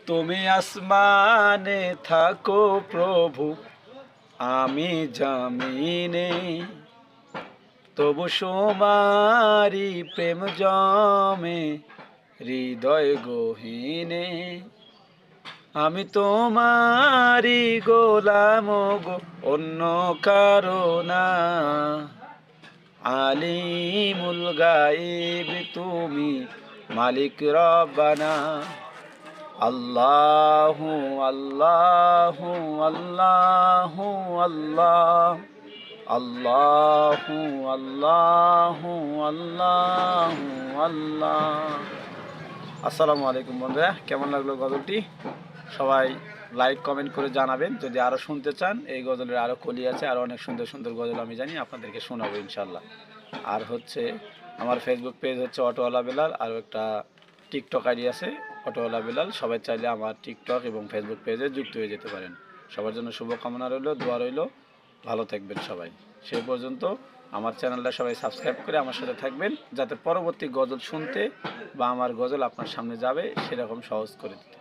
তুমি আসমানে থাকো প্রভু, আমি জামিনে, তবু তোমারি প্রেম জমে হৃদয় গহীনে। আমি তোমারি গোলাম গো, অন্য কারো না। আলিমুল গায়েব তুমি, মালিক রব্বানা। আল্লাহু আল্লাহু আল্লাহু আল্লাহ, আল্লাহু আল্লাহু আল্লাহু আল্লাহ। আসসালামু আলাইকুম বন্ধুরা, কেমন লাগলো গজলটি? সবাই লাইক কমেন্ট করে জানাবেন। যদি আরও শুনতে চান, এই গজলের আরও কলি আছে, আরও অনেক সুন্দর সুন্দর গজল আমি জানি, আপনাদেরকে শোনাবো ইনশাল্লাহ। আর হচ্ছে আমার ফেসবুক পেজ হচ্ছে অটোওয়ালা বেলাল, আর একটা টিকটক আইডি আছে অটোওয়ালা বেলাল। সবাই চাইলে আমার টিকটক এবং ফেসবুক পেজে যুক্ত হয়ে যেতে পারেন। সবার জন্য শুভকামনা রইল, দোয়া রইল, ভালো থাকবেন সবাই। সেই পর্যন্ত আমার চ্যানেলটা সবাই সাবস্ক্রাইব করে আমার সাথে থাকবেন, যাতে পরবর্তী গজল শুনতে বা আমার গজল আপনার সামনে যাবে সেরকম সহজ করে দিতে।